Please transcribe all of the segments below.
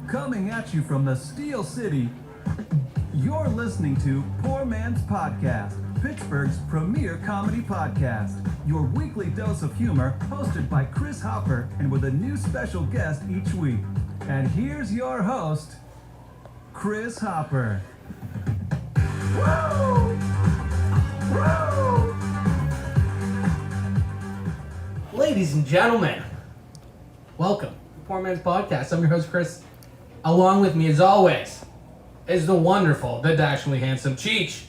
Coming at you from the Steel City, you're listening to Poor Man's Podcast, Pittsburgh's premier comedy podcast. Your weekly dose of humor, hosted by Chris Hopper and with a new special guest each week. And here's your host, Chris Hopper. Woo! Woo! Ladies and gentlemen, welcome to Poor Man's Podcast. I'm your host, Chris. Along with me, as always, is the wonderful, the dashingly handsome Cheech.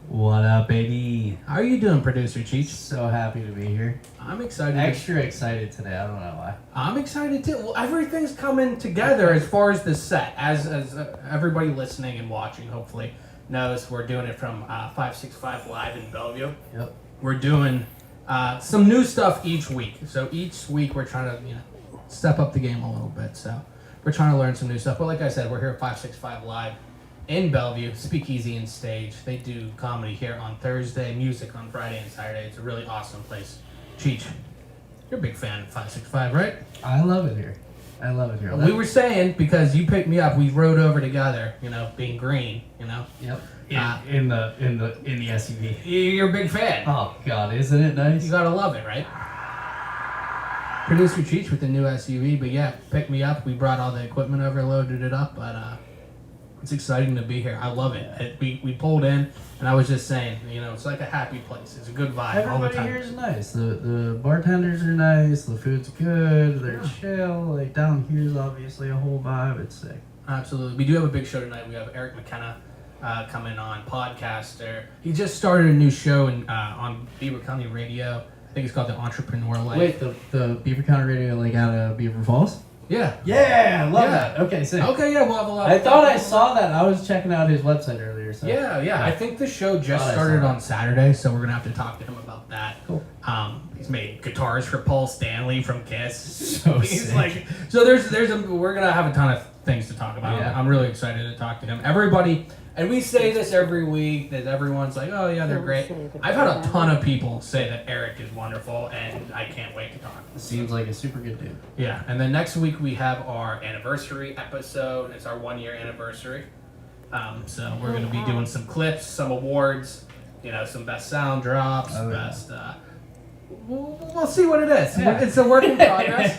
What up, baby? How are you doing, producer Cheech? So happy to be here. I'm excited. Extra excited today. I don't know why. I'm excited too. Well, everything's coming together as far as the set. As everybody listening and watching, hopefully, knows we're doing it from 565 Live in Bellevue. Yep. We're doing some new stuff each week. So each week we're trying to, step up the game a little bit. So we're trying to learn some new stuff. But like I said, we're here at 565 Live in Bellevue, Speakeasy and Stage. They do comedy here on Thursday, music on Friday and Saturday. It's a really awesome place. Cheech, you're a big fan of 565, right? I love it here. I love it here. We were saying, because you picked me up, we rode over together, being green, Yep. In the SUV. You're a big fan. Oh God, isn't it nice? You gotta love it, right? Producer Cheech with the new SUV, but yeah, picked me up. We brought all the equipment over, loaded it up, but it's exciting to be here. I love it. We pulled in, and I was just saying, it's like a happy place. It's a good vibe all the Everybody time. here is nice. The bartenders are nice. The food's good. They're chill. Like down here's obviously a whole vibe. It's sick. Absolutely. We do have a big show tonight. We have Eric McKenna coming on, podcaster. He just started a new show on Beaver County Radio. I think it's called The Entrepreneur Life. Wait, the Beaver County Radio like out of Beaver Falls? Yeah. Yeah, I love that. Okay, sick. Okay, yeah, we'll have a lot. I thought I saw that. I was checking out his website earlier. So. Yeah. I think the show just started on Saturday, so we're gonna have to talk to him about that. Cool. He's made guitars for Paul Stanley from Kiss. So He's sick. we're gonna have a ton of things to talk about. Yeah. I'm really excited to talk to him. Everybody, and we say this every week, that everyone's like, oh yeah, they're great. I've had a ton of people say that Eric is wonderful, and I can't wait to talk. Seems like a super good dude. Yeah, and then next week we have our anniversary episode. It's our 1 year anniversary. So we're going to be doing some clips, some awards, some best sound drops, best. We'll see what it is. Yeah. It's a work in progress.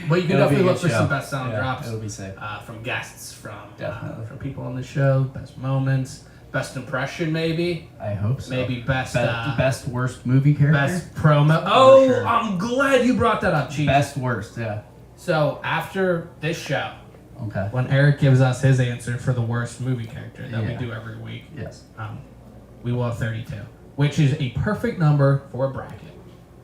But you can definitely look for show. some best sound drops. It'll be sick. From guests, from people on the show, best moments, best impression maybe. I hope so. Maybe best worst movie character. best promo. Oh, sure. I'm glad you brought that up, Chief. Best worst. Yeah. So after this show, Okay. when Eric gives us his answer for the worst movie character that we do every week, Yes. we will have 32, which is a perfect number for a bracket.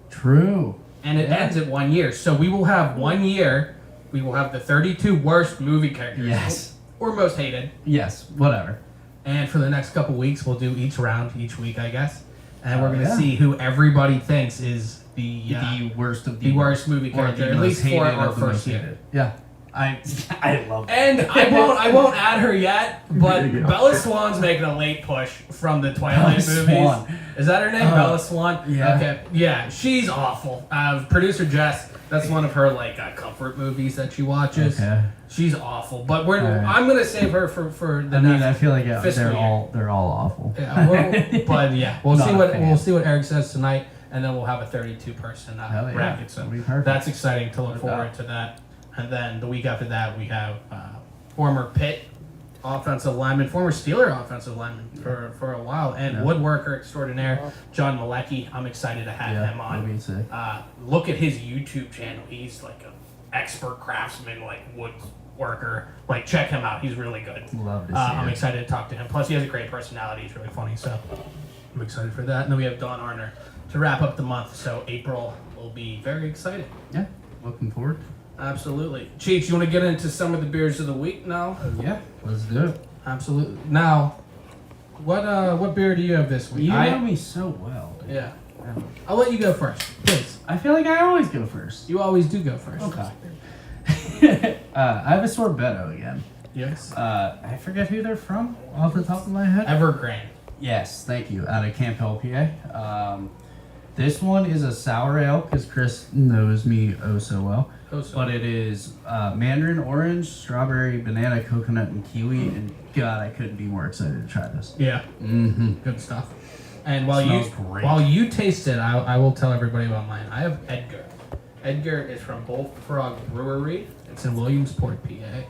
True. And it ends at 1 year. So we will have 1 year, we will have the 32 worst movie characters. Yes. Or most hated. Yes. Whatever. And for the next couple weeks, we'll do each round, each week, I guess. And we're going to yeah. see who everybody thinks is the worst of the worst movie or character, the at most least for hated our of the first most year. hated. Yeah. I love that. And I won't add her yet, but Bella Swan's making a late push from the Twilight Bella movies. Swan. Is that her name, Bella Swan? Yeah. Okay. Yeah, she's awful. Producer Jess, that's one of her comfort movies that she watches. Okay. She's awful, but right. I'm gonna save her for the I mean, next. I feel like fiscal they're year. all awful. Yeah, we'll Not see a what fan. we'll see what Eric says tonight, and then we'll have a 32 person Hell yeah. bracket. So That'll be perfect. that's exciting to look No forward doubt. to that. And then the week after that, we have former Pitt offensive lineman, former Steeler offensive lineman for a while, and woodworker extraordinaire John Malecki. I'm excited to have him on. that'll be sick. Look at his YouTube channel. He's like an expert craftsman, woodworker. Check him out. He's really good. Love to see I'm it. excited to talk to him. Plus, he has a great personality. He's really funny. So I'm excited for that. And then we have Dawn Arner to wrap up the month. So April will be very exciting. Yeah. Looking forward. Absolutely. Cheech, you want to get into some of the beers of the week now? Yeah. Let's do it. Absolutely. Now, what beer do you have this week? You know me so well. Dude. Yeah. I'll let you go first, please. I feel like I always go first. You always do go first. Okay. I have a sorbetto again. Yes. I forget who they're from off the top of my head. Evergreen. Yes, thank you. Out of Camp Hill, PA. This one is a sour ale because Chris knows me oh so well. But it is mandarin, orange, strawberry, banana, coconut, and kiwi. And God, I couldn't be more excited to try this. Yeah. Mm-hmm. Good stuff. And while Smells you taste it, I will tell everybody about mine. I have Edgar. Edgar is from Bullfrog Brewery. It's in Williamsport, PA.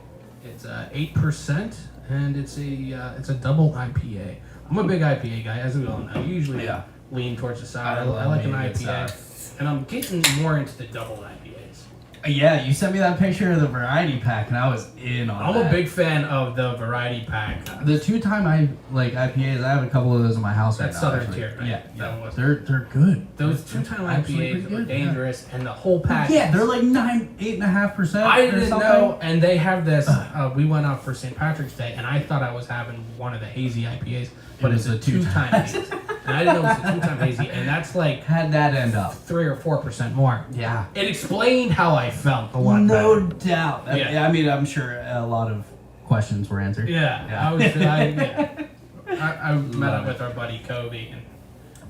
It's 8%, and it's a double IPA. I'm a big IPA guy, as we all know. You usually lean towards the sour. I like an IPA, and I'm getting more into the double IPAs. Yeah, you sent me that picture of the variety pack, and I was in on that. I'm a big fan of the variety pack. The 2-time IPAs, I have a couple of those in my house That's right now. Southern Tier, right? Yeah. They're good. Those 2-time IPAs are dangerous, and the whole pack. Yeah, they're like 8.5%. I didn't know, and they have this. We went out for St. Patrick's Day, and I thought I was having one of the hazy IPAs, but it's a 2-time hazy. And I didn't know it was a 2-time hazy, and that's like had that end up 3 or 4% more. Yeah, it explained how I felt a lot no better. doubt. Yeah. I mean, I'm sure a lot of questions were answered. Yeah. I met up with our buddy Kobe,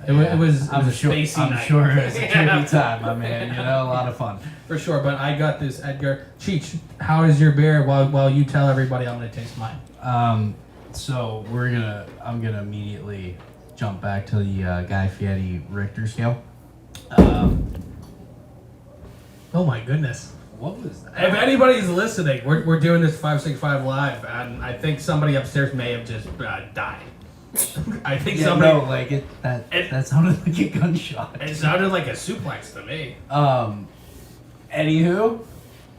and it was a spacey night. I'm sure it was a tricky time, my man. You know, a lot of fun. For sure, but I got this Edgar. Cheech, how is your beer? While you tell everybody, I'm gonna taste mine. So I'm gonna immediately jump back to the Guy Fieri Richter scale. Oh my goodness. What was that? If anybody's listening, we're doing this 565 live, and I think somebody upstairs may have just died. I think somebody. No, like that sounded like a gunshot. It sounded like a suplex to me. Anywho,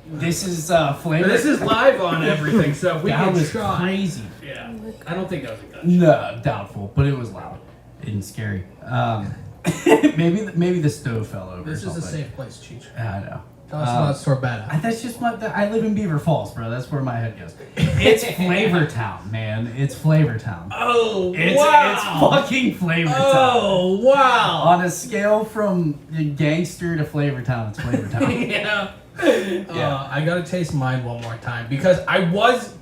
this is flavor. This is live on everything, so we that can was try. crazy. Yeah, I don't think that was a gunshot. No, doubtful, but it was loud and scary. Maybe the stove fell over. This or is a something. safe place, Cheech. Yeah, I know. Tell us about Sorbetta. That's just I live in Beaver Falls, bro. That's where my head goes. It's Flavor Town, man. It's Flavor Town. Oh, wow. It's fucking Flavor Town. Oh, wow. On a scale from gangster to Flavor Town, it's Flavor Town. Yeah. I gotta taste mine one more time because I was.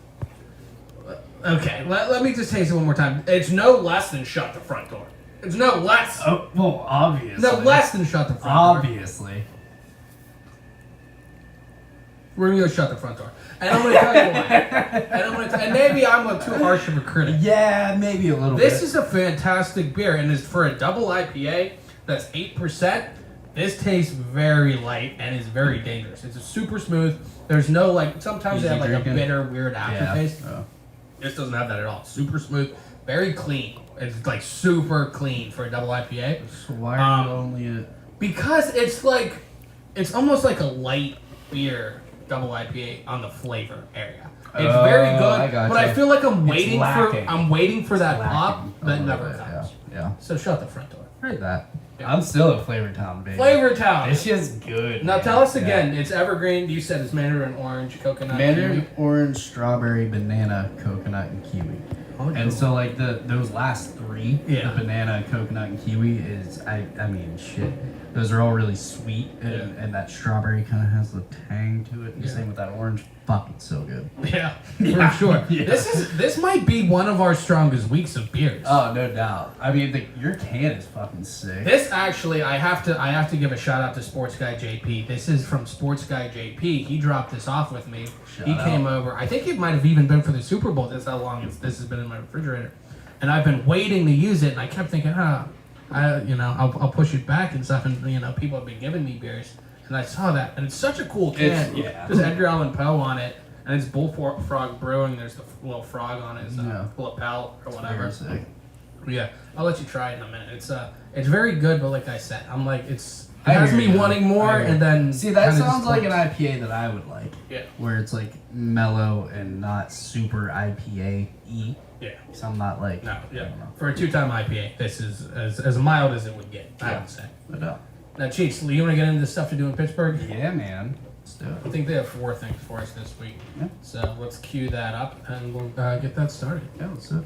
Okay, let me just taste it one more time. It's no less than shut the front door. It's no less. Oh, well, obviously. No less than shut the front door. Obviously. We're gonna go shut the front door, and I'm gonna tell you why. And maybe I'm too harsh of a critic. Yeah, maybe a little bit. This is a fantastic beer, and it's for a double IPA that's 8%. This tastes very light and is very dangerous. It's super smooth. There's no sometimes they have a bitter, weird aftertaste. Yeah. This doesn't have that at all. Super smooth, very clean. It's super clean for a double IPA. So why are you only Because it's almost like a light beer double IPA on the flavor area. It's very good, but I feel like I'm waiting for that pop that never comes. Yeah. So shut the front door. Heard that. Yeah. I'm still a Flavor Town, baby. Flavor Town. It's just good. Now man. tell us again. It's evergreen. You said it's mandarin orange, coconut, Mandarin, kiwi. orange, strawberry, banana, coconut, and kiwi. Oh, and so those last three, Yeah. the banana, coconut, and kiwi is I mean shit. Those are all really sweet, and that strawberry kind of has the tang to it. And the same with that orange. Fuck, it's so good. Yeah, for sure. Yeah. This might be one of our strongest weeks of beers. Oh, no doubt. I mean, your can is fucking sick. This actually, I have to give a shout out to Sports Guy JP. This is from Sports Guy JP. He dropped this off with me. He came over. I think it might have even been for the Super Bowl. That's how long this has been in my refrigerator, and I've been waiting to use it. And I kept thinking, I'll push it back and stuff. And people have been giving me beers. And I saw that, and it's such a cool can. There's Edgar Allan Poe on it, and it's Bullfrog Brewing. There's the little frog on his lapel or whatever. Very sick. Yeah, I'll let you try it in a minute. It's very good, but like I said, it has me wanting more, and then see that sounds like an IPA that I would like. Yeah, where it's like mellow and not super IPA-y. Yeah, so I'm not like no. Yeah, for a 2-time IPA, this is as mild as it would get. I would say. No. Now, Cheeks, you want to get into the stuff to do in Pittsburgh? Yeah, man. Let's do it. I think they have 4 things for us this week. Yeah. So let's cue that up, and we'll get that started. Yeah, let's do it.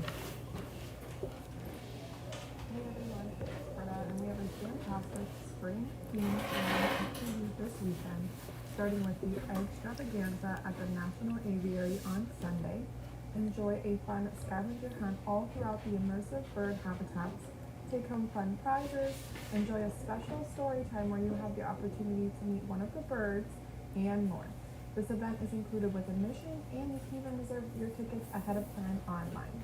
Hey everyone, it's Britta, and we have a fantastic spring themed event to use this weekend, starting with the extravaganza at the National Aviary on Sunday. Enjoy a fun scavenger hunt all throughout the immersive bird habitats, take home fun prizes, enjoy a special story time where you have the opportunity to meet one of the birds, and more. This event is included with admission, and you can even reserve your tickets ahead of time online.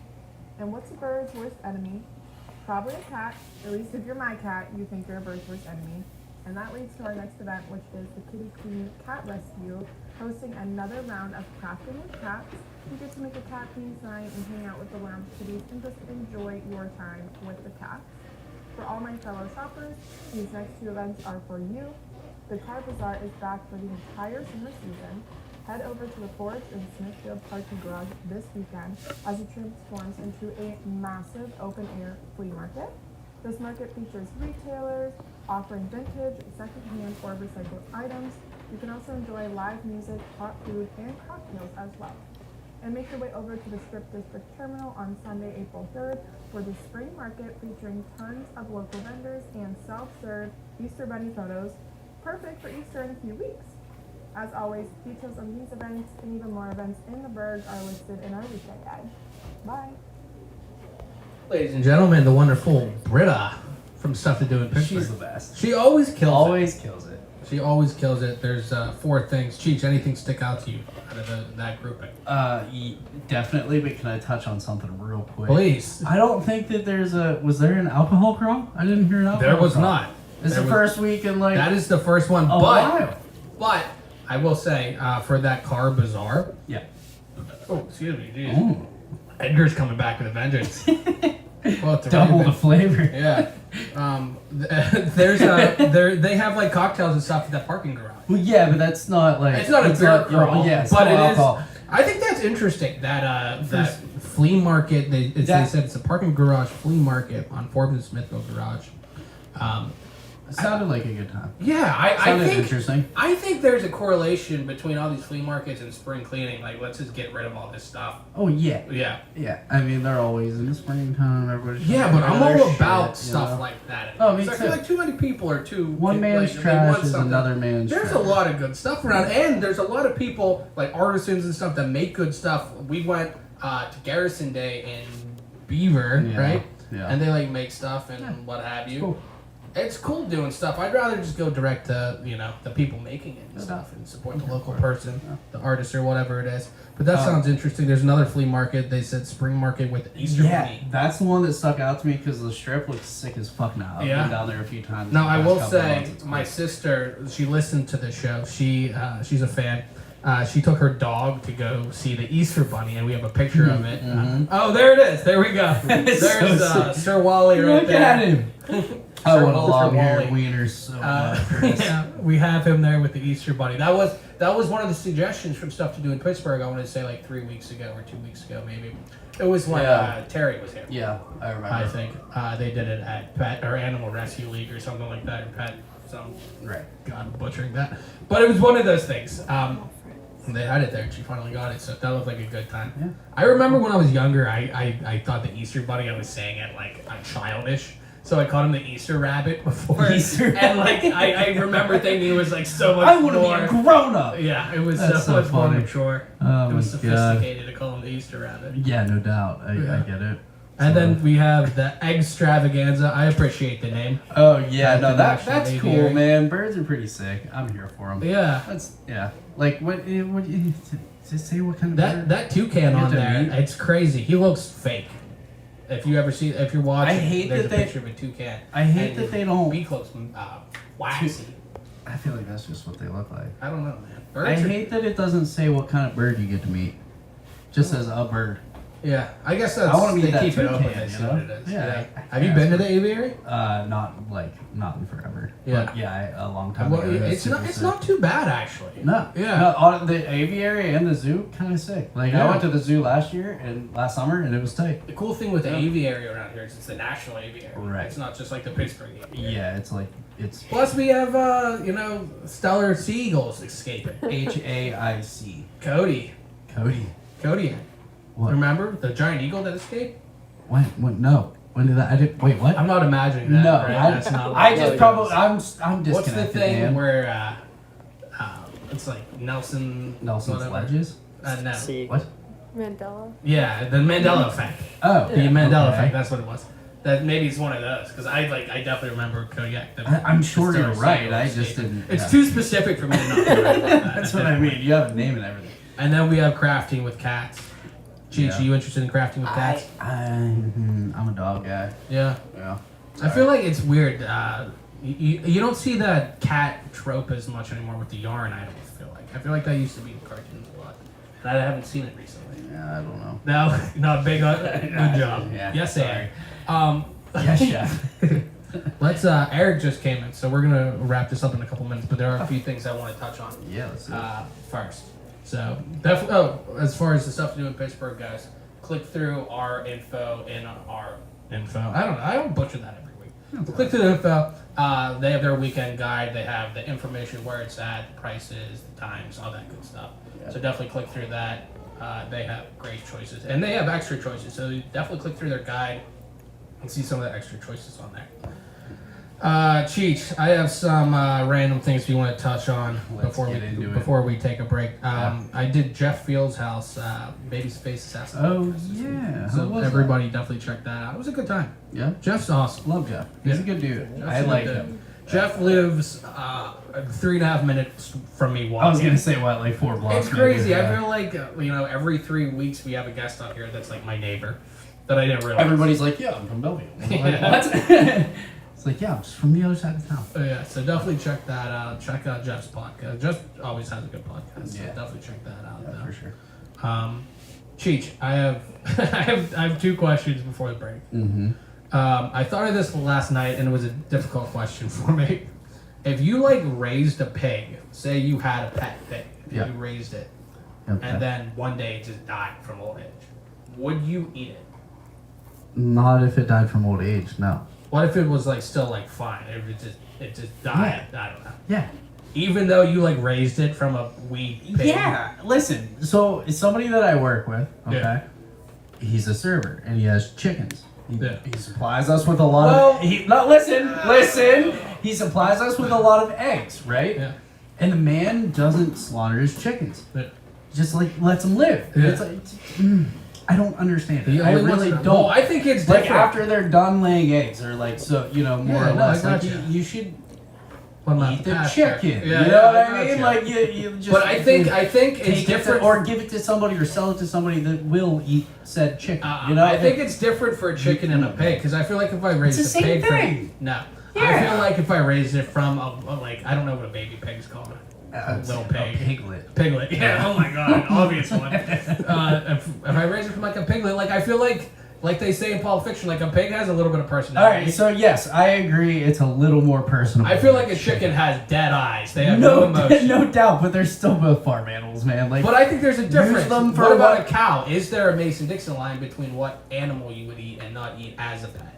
And what's a bird's worst enemy? Probably a cat. At least if you're my cat, you think you're a bird's worst enemy. And that leads to our next event, which is the Kitty Queen Cat Rescue, hosting another round of crafting with cats. You get to make a cat theme sign and hang out with the lounge kitties and just enjoy your time with the cats. For all my fellow shoppers, these next two events are for you. The Car Bazaar is back for the entire summer season. Head over to the Forge in Smithfield Parking Garage this weekend as it transforms into a massive open-air flea market. This market features retailers offering vintage, secondhand, or recycled items. You can also enjoy live music, hot food, and cocktails as well. And make your way over to the Strip District Terminal on Sunday, April 3rd for the spring market featuring tons of local vendors and self-serve Easter Bunny photos, perfect for Easter in a few weeks. As always, details on these events and even more events in the Burgh are listed in our weekend guide. Bye. Ladies and gentlemen, the wonderful Britta from Stuff to Do in Pittsburgh. She's the best. She always kills Always kills it. it. She always kills it. There's 4 things. Cheech, anything stick out to you out of that grouping? Definitely, but can I touch on something real quick? Please. I don't think that was there an alcohol crawl? I didn't hear an alcohol There was crawl. not. It's the first week in like... That is the first one, a while. but I will say, for that Car Bazaar. Yeah. Oh, excuse me, geez. Ooh. Edgar's coming back with a vengeance. Well, Double the flavor. Yeah. They have like cocktails and stuff at that parking garage. Well, yeah, but that's not like... It's not a beer crawl, yeah, it's but not it alcohol. is. I think that's interesting. That flea market. They said it's a parking garage flea market on Forbes and Smithfield Garage. It sounded like a good time. Yeah, I Sounded think interesting. I think there's a correlation between all these flea markets and spring cleaning. Like, let's just get rid of all this stuff. Oh, yeah. Yeah. Yeah, I mean, they're always in the springtime. Everybody's Yeah, but I'm their all about shit, stuff you know? like that. Oh, me So I too. feel like too many people are too. One man's they trash want is something. another man's There's trash. a lot of good stuff around, and there's a lot of people, like artisans and stuff, that make good stuff. We went to Garrison Day in Beaver, Yeah, right? yeah. And they like make stuff and what have you. Cool. It's cool doing stuff. I'd rather just go direct to, the people making it and stuff and support the local person, the artist or whatever it is. But that sounds interesting. There's another flea market. They said spring market with the Easter bunny. That's the one that stuck out to me because the strip looks sick as fuck now. I've been down there a few times. Now, I the will past couple say, months. It's my cool. sister, she listened to the show. She's a fan. She took her dog to go see the Easter Bunny, and we have a picture of it. Oh, there it is. There we go. There's Sir Wally right Look there. at him. I Sir want a Walter long-haired Wally. wiener so much. Yeah, we have him there with the Easter Bunny. That was one of the suggestions from Stuff to Do in Pittsburgh. I want to say like 3 weeks ago or 2 weeks ago, maybe. It was when Terry was here. Yeah, I remember. I think they did it at Pet or Animal Rescue League or something like that, or Pet. Right. God, I'm butchering that. But it was one of those things. They had it there, and she finally got it, so that looked like a good time. Yeah. I remember when I was younger, I thought the Easter Bunny, I was saying it like I'm childish. So I called him the Easter Rabbit before. Easter and like I remember thinking it was like so much I want to be more. a grown-up. Yeah, it was That's so so much more funny. mature. Oh It was my God. sophisticated to call him the Easter Rabbit. Yeah, no doubt. I get it. And then we have the Extravaganza. I appreciate the name. Oh yeah, At no, the that's National cool, Aviary. man. Birds are pretty sick. I'm here for them. Yeah. Like what just say what kind of bird? That toucan You on have to there, meet? it's crazy. He looks fake. If you're watching, I hate there's that a they- picture of a toucan. I hate and that they don't- Beak looks waxy. I feel like that's just what they look like. I don't know, man. I Birds are- hate that it doesn't say what kind of bird you get to meet. Just says a bird. Yeah, I guess that's. I wanna meet they that keep it open. toucan, They you see know? what it is. Yeah, Have you been to the aviary? Not in forever. Yeah. But yeah, a long time Well, ago. it's not too bad actually. No. Yeah. No, on the aviary and the zoo, kind of sick. Like Yeah. I went to the zoo last summer, and it was tight. The cool thing with the Yeah. aviary around here is it's the national aviary. Right. It's not just like the Pittsburgh aviary. Yeah, it's Plus we have stellar seagulls escaping. HAIC. Cody. Cody. What? Remember the giant eagle that escaped? When? No. When did that? I did. Wait, what? I'm not imagining that. No, right? That's not I what just it probably is. I'm disconnected. What's the thing man. where it's like Nelson's Nelson's whatever. Ledges? No. What? Mandela. Yeah, the Mandela effect. Oh, The yeah, Mandela okay. effect. That's what it was. That maybe it's one of those because I definitely remember Kodiak. I'm sure you're right. I just didn't. It's too specific for me to not be right about that. That's what I mean. You have a name and everything. And then we have crafting with cats. Cheech, Yeah. are you interested in crafting with cats? I'm a dog guy. Yeah. Yeah. I feel like it's weird. You don't see that cat trope as much anymore with the yarn. I don't feel like. I feel like that used to be in cartoons a lot, and I haven't seen it recently. Yeah, I don't know. No, not big. Good job. Yeah, Yes, sorry. Eric. Yes, chef. Let's. Eric just came in, so we're gonna wrap this up in a couple minutes. But there are a few things I want to touch on. Yeah, let's do it. First. So definitely. Oh, as far as the stuff to do in Pittsburgh, guys, click through our info in our info. I don't know. I don't butcher that every week. Click through the info. They have their weekend guide. They have the information where it's at, the prices, the times, all that good stuff. Yeah. So definitely click through that. They have great choices, and they have extra choices. So you definitely click through their guide and see some of the extra choices on there. Cheech, I have some random things we want to touch on before we take a break. I did Jeff Fields' house, Baby's Face's house. Oh yeah. So everybody definitely check that out. It was a good time. Yeah. Jeff's awesome. Love Jeff. He's a good dude. Jeff's I a good like dude. him. Jeff lives 3.5 minutes from me walking. I was gonna say what, like 4 blocks. It's crazy. maybe, I feel like every 3 weeks we have a guest on here that's like my neighbor that I didn't realize. Everybody's like, yeah, I'm from Bellevue. I'm like, Yeah. what? It's like, yeah, I'm just from the other side of town. Yeah, so definitely check that out. Check out Jeff's podcast. Jeff always has a good podcast. So Yeah. definitely check that out. Yeah, for sure. Cheech, I have I have 2 questions before the break. Mm-hmm. I thought of this last night, and it was a difficult question for me. If you raised a pig, say you had a pet pig, Yeah. you raised it, Okay. and then one day it just died from old age, would you eat it? Not if it died from old age, no. What if it was still fine? If it just died, I don't know. Yeah. Even though you raised it from a wee pig. Yeah. Listen, so somebody that I work with, okay, Yeah. he's a server and he has chickens. He supplies us with a lot Well- of. Listen. He supplies us with a lot of eggs, right? Yeah. And the man doesn't slaughter his chickens. Yeah. Just lets them live. Yeah. It's I don't understand it. He I only really wants to- don't. Well, I think it's like different. after they're done laying eggs, or more Yeah, or no, I less. Like gotcha. you should What about eat the pasture? chicken. Yeah, you know what I I mean? gotcha. Like you just. But I think take it's different. or give it to somebody, or sell it to somebody that will eat said chicken. I think it's different for a chicken and a pig because I feel like if I raised It's the a pig same thing. no, I Yeah. feel like if I raised it from a I don't know what a baby pig's called. Little pig. A piglet. Piglet. Yeah. Oh my god. Obvious one. If I raise it from a piglet, I feel like they say in Pulp Fiction, a pig has a little bit of All personality. right, so yes, I agree. It's a little more personal. I feel like a chicken has dead eyes. They have no, no emotion. no doubt, but they're still both farm animals, man. Like, But I think there's a difference. them for What about what- a cow? Is there a Mason-Dixon line between what animal you would eat and not eat as a pet?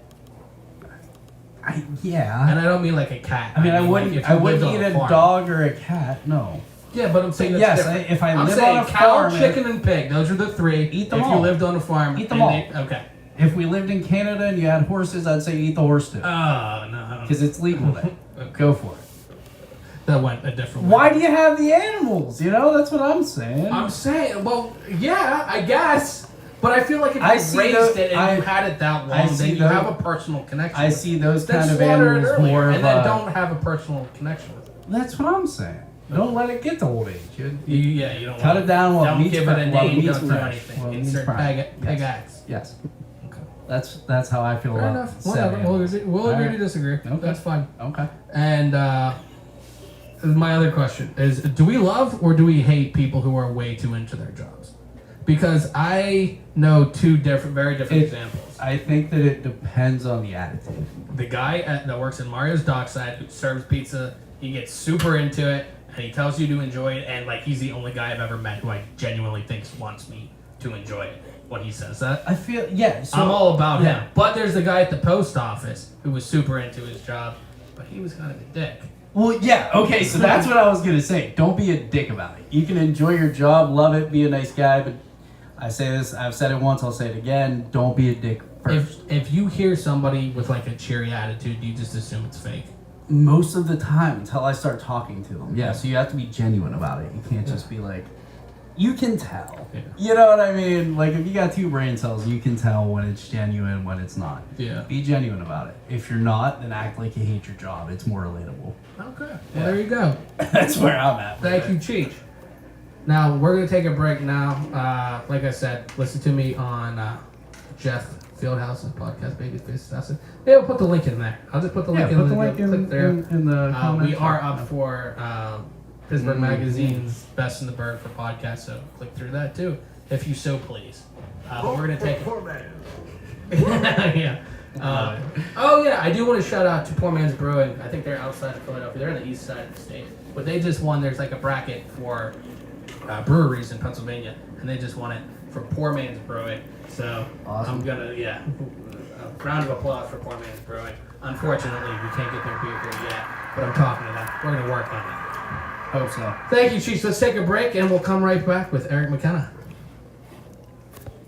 yeah. And I don't mean like a cat. I mean, I if wouldn't you eat lived on a farm. dog or a cat. No. Yeah, but I'm saying that's Yes, different. if I I'm live saying on a cow, farm, chicken, and pig. Those are the 3. Eat them if all. you lived on a farm. Eat them and all. Okay. If we lived in Canada and you had horses, I'd say eat the horse too, Oh, no. because it's legal there. Okay. Go for it. That went a different way. Why do you have the animals? That's what I'm saying. I'm saying, well, yeah, I guess. But I feel like if I you see raised the- it and you had it that I long, see then you the- have a personal connection. I with see it. those Then kind of slaughter it animals earlier, more of and then a- don't have a personal connection with it. That's what I'm saying. Don't let it get to old age. You don't Cut want it down while Don't meat's give it a fresh, while name. meat's Don't do fresh, anything. while meat's Insert fresh. peg Yes. acts. Yes. Okay. That's how I feel Fair about enough. said Whatever. animals. We'll agree Alright. to disagree. Okay. That's fine. Okay. And my other question is: do we love or do we hate people who are way too into their jobs? Because I know 2 very different examples. I think that it depends on the attitude. The guy that works in Mario's Dockside who serves pizza, he gets super into it, and he tells you to enjoy it, and he's the only guy I've ever met who I genuinely think wants me to enjoy it when he says that. I feel so I'm all about yeah. him. But there's the guy at the post office who was super into his job, but he was kind of a dick. Well, yeah, okay, so that's what I was gonna say. Don't be a dick about it. You can enjoy your job, love it, be a nice guy, but I say this, I've said it once, I'll say it again, don't be a dick first. If you hear somebody with a cheery attitude, you just assume it's fake. Most of the time, until I start talking to them. Yeah, so you have to be genuine about it. You can't just be like, you can tell. Yeah. You know what I mean? Like, if you got 2 brain cells, you can tell when it's genuine, when it's not. Yeah. Be genuine about it. If you're not, then act like you hate your job. It's more relatable. Okay. Well, Yeah. there you go. That's where I'm at. Thank you, Cheech. Now, we're going to take a break now. Like I said, listen to me on Jeff Fieldhouse's podcast, Babyface Assassin. Yeah, we'll put the link in there. I'll just put the link in the comments. We are up for Pittsburgh Magazine's Best in the Bird for podcast, so click through that too, if you so please. We're going to take yeah. Oh yeah, I do want to shout out to Poor Man's Brewing. I think they're outside of Philadelphia. They're on the east side of the state, but they just won. There's like a bracket for breweries in Pennsylvania, and they just won it for Poor Man's Brewing. So awesome. I'm gonna a round of applause for Poor Man's Brewing. Unfortunately, we can't get their beer here yet, but I'm talking to them. We're gonna work on it. Hope so. Thank you, Chiefs. Let's take a break, and we'll come right back with Eric McKenna.